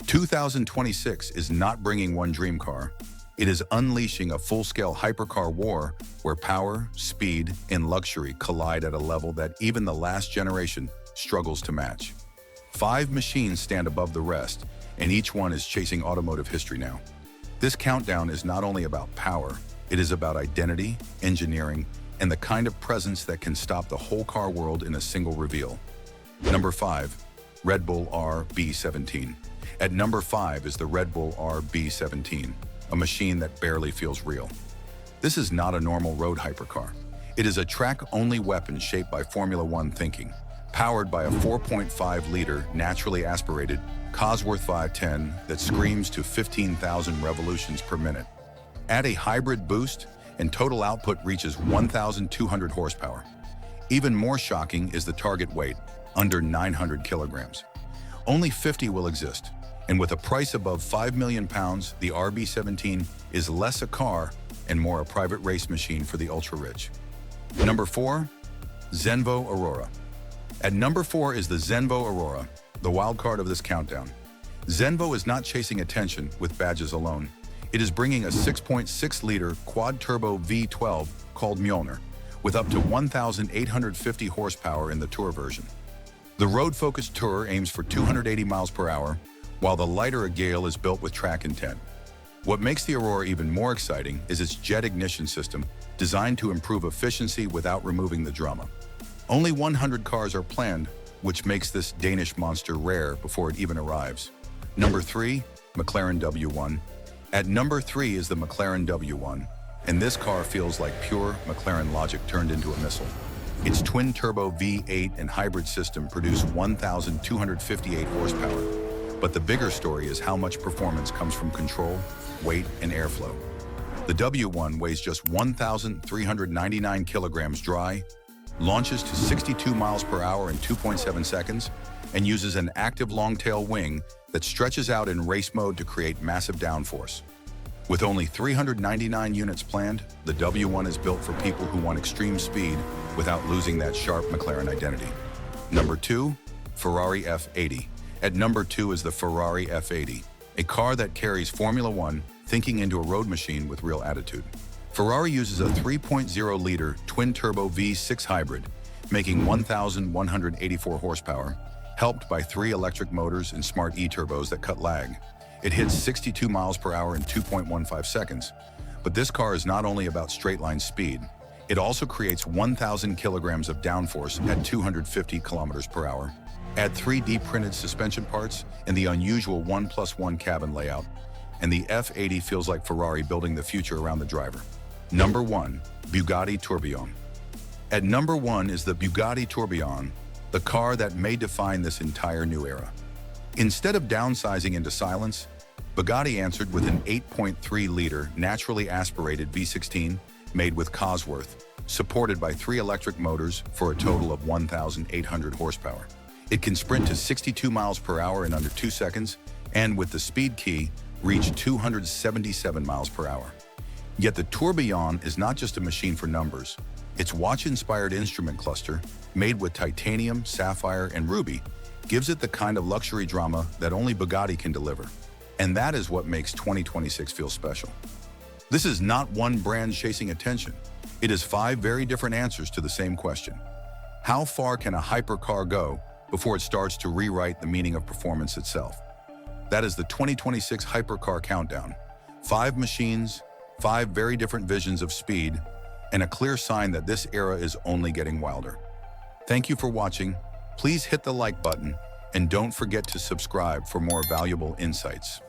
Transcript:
2026 is not bringing one dream car. It is unleashing a full-scale hypercar war where power, speed, and luxury collide at a level that even the last generation struggles to match. 5 machines stand above the rest, and each one is chasing automotive history now. This countdown is not only about power, it is about identity, engineering, and the kind of presence that can stop the whole car world in a single reveal. Number 5. Red Bull RB17. At number 5 is the Red Bull RB17, a machine that barely feels real. This is not a normal road hypercar. It is a track-only weapon shaped by Formula One thinking, powered by a 4.5-liter naturally aspirated Cosworth 510 that screams to 15,000 revolutions per minute. Add a hybrid boost, and total output reaches 1,200 horsepower. Even more shocking is the target weight, under 900 kilograms. Only 50 will exist, and with a price above £5 million, the RB17 is less a car and more a private race machine for the ultra-rich. Number 4. Zenvo Aurora. At number 4 is the Zenvo Aurora, the wild card of this countdown. Zenvo is not chasing attention with badges alone. It is bringing a 6.6-liter quad-turbo V12 called Mjolnir, with up to 1,850 horsepower in the Tour version. The road-focused Tour aims for 280 miles per hour, while the lighter Gale is built with track intent. What makes the Aurora even more exciting is its jet ignition system, designed to improve efficiency without removing the drama. Only 100 cars are planned, which makes this Danish monster rare before it even arrives. Number 3. McLaren W1. At number 3 is the McLaren W1, and this car feels like pure McLaren logic turned into a missile. Its twin-turbo V8 and hybrid system produce 1,258 horsepower. But the bigger story is how much performance comes from control, weight, and airflow. The W1 weighs just 1,399 kilograms dry, launches to 62 miles per hour in 2.7 seconds, and uses an active long-tail wing that stretches out in race mode to create massive downforce. With only 399 units planned, the W1 is built for people who want extreme speed without losing that sharp McLaren identity. Number 2. Ferrari F80. At number 2 is the Ferrari F80, a car that carries Formula One thinking into a road machine with real attitude. Ferrari uses a 3.0-liter twin-turbo V6 hybrid, making 1,184 horsepower, helped by 3 electric motors and smart e-turbos that cut lag. It hits 62 miles per hour in 2.15 seconds. But this car is not only about straight-line speed, it also creates 1,000 kilograms of downforce at 250 kilometers per hour. Add 3D printed suspension parts and the unusual 1+1 cabin layout, and the F80 feels like Ferrari building the future around the driver. Number 1. Bugatti Tourbillon. At number 1 is the Bugatti Tourbillon, the car that may define this entire new era. Instead of downsizing into silence, Bugatti answered with an 8.3-liter naturally aspirated V16 made with Cosworth, supported by 3 electric motors for a total of 1,800 horsepower. It can sprint to 62 miles per hour in under 2 seconds, and with the speed key, reach 277 miles per hour. Yet the Tourbillon is not just a machine for numbers. Its watch-inspired instrument cluster, made with titanium, sapphire, and ruby, gives it the kind of luxury drama that only Bugatti can deliver. And that is what makes 2026 feel special. This is not one brand chasing attention. It is 5 very different answers to the same question. How far can a hypercar go before it starts to rewrite the meaning of performance itself? That is the 2026 Hypercar Countdown. 5 machines, 5 very different visions of speed, and a clear sign that this era is only getting wilder. Thank you for watching. Please hit the like button, and don't forget to subscribe for more valuable insights.